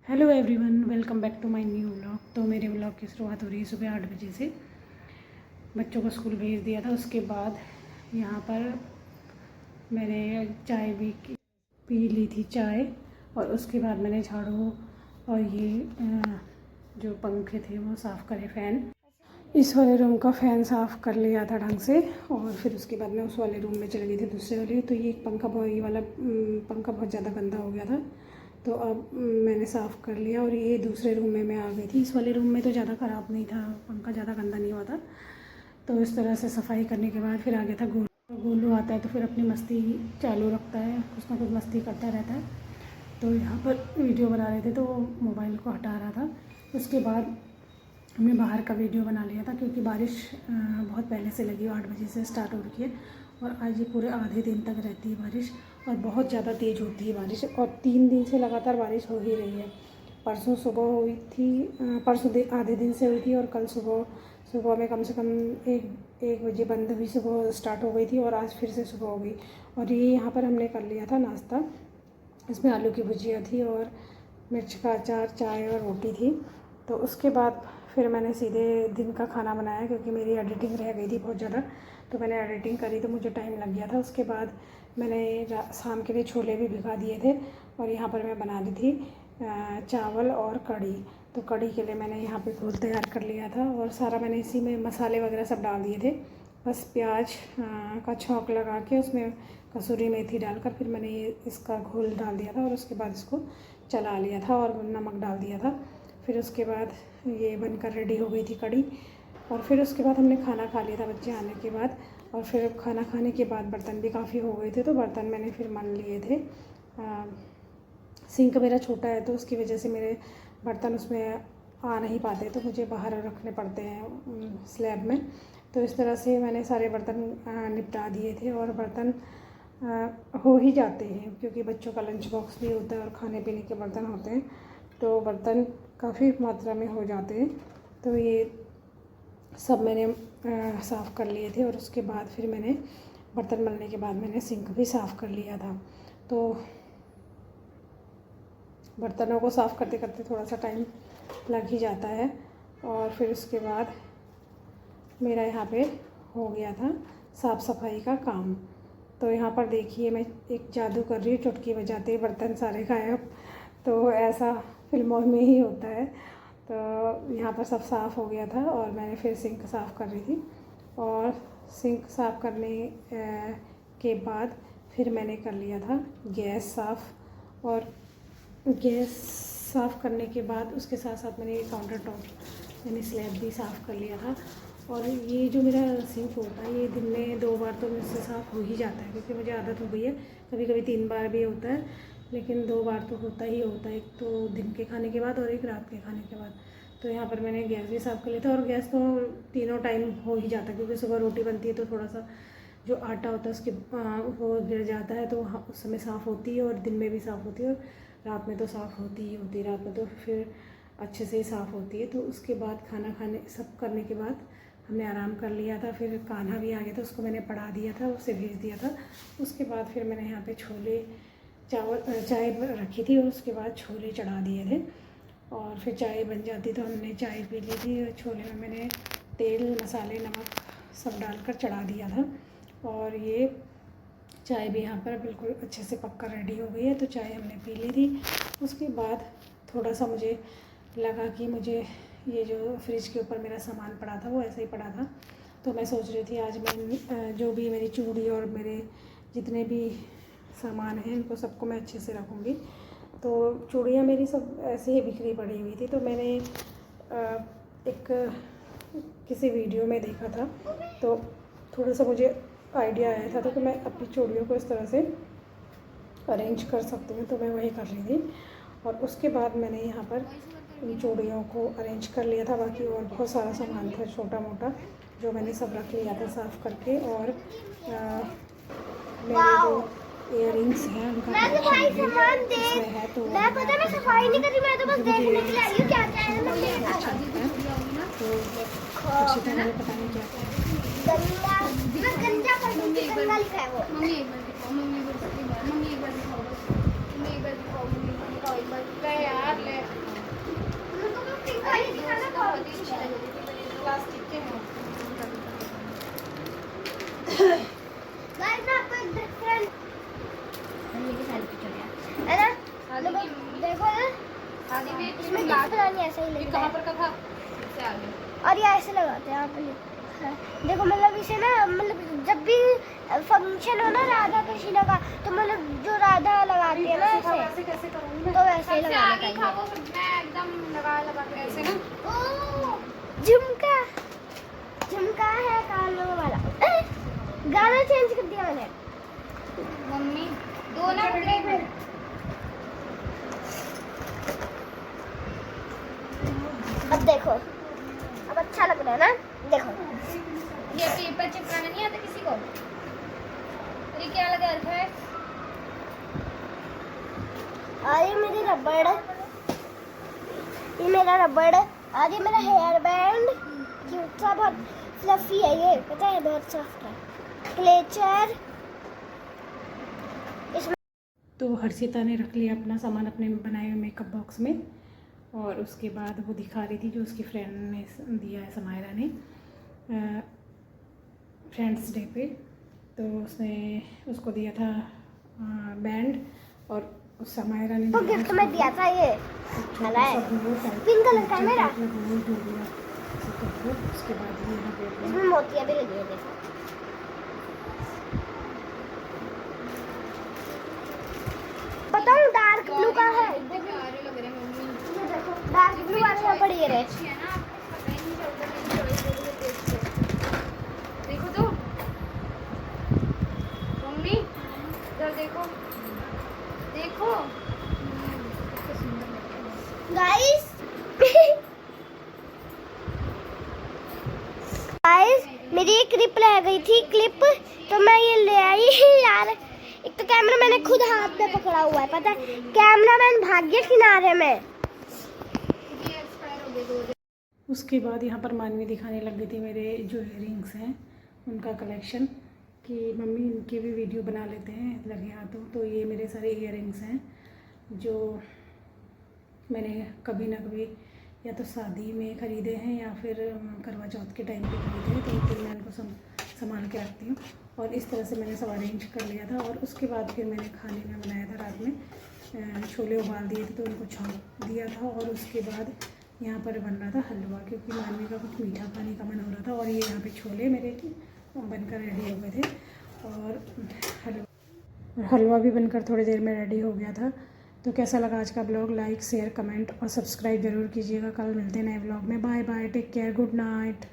Hello everyone, welcome back to my new vlog. तो मेरे vlog की शुरुआत हो रही है सुबह 8 बजे से। बच्चों को स्कूल भेज दिया था, उसके बाद यहाँ पर मैंने चाय भी पी ली थी चाय, और उसके बाद मैंने झाड़ू और ये जो पंखे थे वो साफ़ करे, फ़ैन इस वाले रूम का फ़ैन साफ़ कर लिया था ढंग से। और फिर उसके बाद मैं उस वाले रूम में चली गई थी, दूसरे वाले। तो ये पंखा ये वाला पंखा बहुत ज़्यादा गंदा हो गया था, तो अब मैंने साफ़ कर लिया। और ये दूसरे रूम में मैं आ गई थी। इस वाले रूम में तो ज़्यादा ख़राब नहीं था, पंखा ज़्यादा गंदा नहीं हुआ था। तो इस तरह से सफाई करने के बाद फिर आ गया था गोलू। गोलू आता है तो फिर अपनी मस्ती चालू रखता है, कुछ ना कुछ मस्ती करता रहता है। तो यहाँ पर वीडियो बना रहे थे तो मोबाइल को हटा रहा था। उसके बाद हमने बाहर का वीडियो बना लिया था, क्योंकि बारिश बहुत पहले से लगी, 8 बजे से स्टार्ट हो रही है और आज ये पूरे आधे दिन तक रहती है बारिश, और बहुत ज़्यादा तेज़ होती है बारिश। और 3 दिन से लगातार बारिश हो ही रही है। परसों सुबह हुई थी, परसों आधे दिन से हुई थी, और कल सुबह में कम से कम एक बजे बंद हुई, सुबह स्टार्ट हो गई थी, और आज फिर से सुबह हो गई। और ये यहाँ पर हमने कर लिया था नाश्ता। इसमें आलू की भुजिया थी और मिर्च का अचार, चाय और रोटी थी। तो उसके बाद फिर मैंने सीधे दिन का खाना बनाया, क्योंकि मेरी एडिटिंग रह गई थी बहुत ज़्यादा। तो मैंने एडिटिंग करी तो मुझे टाइम लग गया था। उसके बाद मैंने शाम के लिए छोले भी भिगा दिए थे, और यहाँ पर मैं बना दी थी चावल और कढ़ी। तो कढ़ी के लिए मैंने यहाँ पे घोल तैयार कर लिया था, और सारा मैंने इसी में मसाले वगैरह सब डाल दिए थे। बस प्याज का छौंक लगा के उसमें कसूरी मेथी डालकर फिर मैंने ये इसका घोल डाल दिया था, और उसके बाद इसको चला लिया था और नमक डाल दिया था। फिर उसके बाद ये बनकर रेडी हो गई थी कढ़ी। और फिर उसके बाद हमने खाना खा लिया था बच्चे आने के बाद। और फिर खाना खाने के बाद बर्तन भी काफ़ी हो गए थे, तो बर्तन मैंने फिर मल लिए थे। सिंक मेरा छोटा है, तो उसकी वजह से मेरे बर्तन उसमें आ नहीं पाते, तो मुझे बाहर रखने पड़ते हैं स्लैब में। तो इस तरह से मैंने सारे बर्तन निपटा दिए थे। और बर्तन हो ही जाते हैं, क्योंकि बच्चों का लंच बॉक्स भी होता है और खाने पीने के बर्तन होते हैं, तो बर्तन काफ़ी मात्रा में हो जाते हैं। तो ये सब मैंने साफ़ कर लिए थे। और उसके बाद फिर मैंने बर्तन मलने के बाद मैंने सिंक भी साफ़ कर लिया था। तो बर्तनों को साफ़ करते करते थोड़ा सा टाइम लग ही जाता है। और फिर उसके बाद मेरा यहाँ पे हो गया था साफ़ सफाई का काम। तो यहाँ पर देखिए मैं एक जादू कर रही हूँ, चुटकी बजाते ही बर्तन सारे गायब। तो ऐसा फिल्मों में ही होता है। तो यहाँ पर सब साफ़ हो गया था, और मैंने फिर सिंक साफ़ कर रही थी। और सिंक साफ़ करने के बाद फिर मैंने कर लिया था गैस साफ़। और गैस साफ़ करने के बाद उसके साथ साथ मैंने काउंटर टॉप यानी स्लैब भी साफ़ कर लिया था। और ये जो मेरा सिंक होता है, ये दिन में 2 बार तो मुझसे साफ़ हो ही जाता है, क्योंकि मुझे आदत हो गई है। कभी कभी 3 बार भी होता है, लेकिन 2 बार तो होता ही होता है। एक तो दिन के खाने के बाद और एक रात के खाने के बाद। तो यहाँ पर मैंने गैस भी साफ़ कर लिया था। और गैस तो तीनों टाइम हो ही जाता है, क्योंकि सुबह रोटी बनती है तो थोड़ा सा जो आटा होता है उसके वो गिर जाता है, तो उस समय साफ़ होती है, और दिन में भी साफ़ होती है, और रात में तो साफ़ होती ही होती है। रात में तो फिर अच्छे से ही साफ़ होती है। तो उसके बाद खाना खाने सब करने के बाद हमने आराम कर लिया था। फिर कान्हा भी आ गया था, उसको मैंने पढ़ा दिया था, उसे भेज दिया था। उसके बाद फिर मैंने यहाँ पे छोले चाय रखी थी, और उसके बाद छोले चढ़ा दिए थे। और फिर चाय बन जाती तो हमने चाय पी ली थी। और छोले में मैंने तेल, मसाले, नमक सब डालकर चढ़ा दिया था। और ये चाय भी यहाँ पर बिल्कुल अच्छे से पककर रेडी हो गई है। तो चाय हमने पी ली थी। उसके बाद थोड़ा सा मुझे लगा कि मुझे ये जो फ्रिज के ऊपर मेरा सामान पड़ा था वो ऐसे ही पड़ा था, तो मैं सोच रही थी आज मैं जो भी मेरी चूड़ी और मेरे जितने भी सामान हैं इनको सबको मैं अच्छे से रखूँगी। तो चूड़ियाँ मेरी सब ऐसे ही बिखरी पड़ी हुई थी। तो मैंने एक किसी वीडियो में देखा था, तो थोड़ा सा मुझे आइडिया आया था, तो कि मैं अपनी चूड़ियों को इस तरह से अरेंज कर सकती हूँ। तो मैं वही कर रही थी। और उसके बाद मैंने यहाँ पर इन चूड़ियों को अरेंज कर लिया था। बाकी और बहुत सारा सामान था छोटा मोटा, जो मैंने सब रख लिया था साफ़ करके। और मेरे जो इयररिंग्स हैं उनका कलेक्शन भी इसमें है। तो मैं पता मैं सफाई नहीं कर रही, मैं तो बस देखने के लिए आई हूं क्या क्या है मम्मी अच्छा लगता है। तो अच्छी तरह पता नहीं क्या गंदा, मैं गंदा कर दूंगी, गंदा लिखा है वो। मम्मी एक बार दिखाओ, मम्मी एक बार दिखाओ, मम्मी एक बार दिखाओ, मम्मी एक बार दिखाओ, मम्मी एक बार दिखाओ, एक बार यार ले देखो ना शादी में इसमें गिफ्ट बनानी ऐसा ही ये लगता कहाँ है। पर का था? इससे आगे। और ये ऐसे लगाते हैं आप देखो मतलब इसे ना मतलब जब भी फंक्शन हो ना राधा कृष्ण का तो मतलब जो राधा लगाती है ना ऐसे वैसे कैसे करूँगी मैं? तो वैसे ही सबसे लगाना आगे था चाहिए। वो, मैं एकदम लगा के ऐसे ना। झुमका झुमका है कानों वाला। गाना चेंज कर दिया मैंने। मम्मी दो ना रुक गई। अब देखो अब अच्छा लग रहा है ना। देखो ये पेपर चिपकाना नहीं आता किसी को? ये क्या लगा रखा है? और ये मेरी रबड़ ये मेरा रबड़ और ये मेरा हेयर बैंड क्यूट सा बहुत फ्लफी है ये पता है बहुत सॉफ्ट है। क्लेचर इसमें तो हर्षिता ने रख लिया अपना सामान अपने बनाए हुए मेकअप बॉक्स में, और उसके बाद वो दिखा रही थी जो उसकी फ्रेंड ने दिया है समायरा ने फ्रेंड्स डे पे। तो उसने उसको दिया था बैंड, और उस समायरा ने तो गिफ्ट में दिया था ये छोटा सा पिंक कलर का है मेरा। उसके बाद ये यहाँ पे इसमें मोतियां भी लगी है देखो। बताऊं डार्क ब्लू का है। कितने प्यारे लग रहे हैं मम्मी। ये देखो डार्क ब्लू वाले यहाँ पर ये रहे। अच्छी है ना, पता ही नहीं चलता मेरी चॉइस देखो तो मम्मी, इधर देखो देखो। कितना सुंदर लग रहा है। गाइस मेरी एक क्लिप रह गई थी क्लिप तो मैं ये ले आई यार। एक तो कैमरा मैंने खुद हाथ में पकड़ा हुआ है पता है। कैमरा मैन भाग गया किनारे में। ये एक्सपायर हो गए 2 दिन। उसके बाद यहाँ पर मानवी दिखाने लग गई थी मेरे जो इयररिंग्स हैं उनका कलेक्शन, कि मम्मी इनकी भी वीडियो बना लेते हैं लगे हाथों। तो ये मेरे सारे इयररिंग्स हैं जो मैंने कभी ना कभी या तो शादी में ख़रीदे हैं या फिर करवा चौथ के टाइम पे ख़रीदे हैं। तो फिर मैं इनको संभाल के रखती हूँ, और इस तरह से मैंने सब अरेंज कर लिया था। और उसके बाद फिर मैंने खाने में बनाया था रात में छोले उबाल दिए थे तो उनको छौंक दिया था। और उसके बाद यहाँ पर बन रहा था हलवा, क्योंकि मानवी का कुछ मीठा खाने का मन हो रहा था। और ये यहाँ पे छोले मेरे बनकर रेडी हो गए थे, और हलवा भी बनकर थोड़ी देर में रेडी हो गया था। तो कैसा लगा आज का ब्लॉग? लाइक शेयर कमेंट और सब्सक्राइब ज़रूर कीजिएगा। कल मिलते हैं नए ब्लॉग में। Bye bye, take care, good night.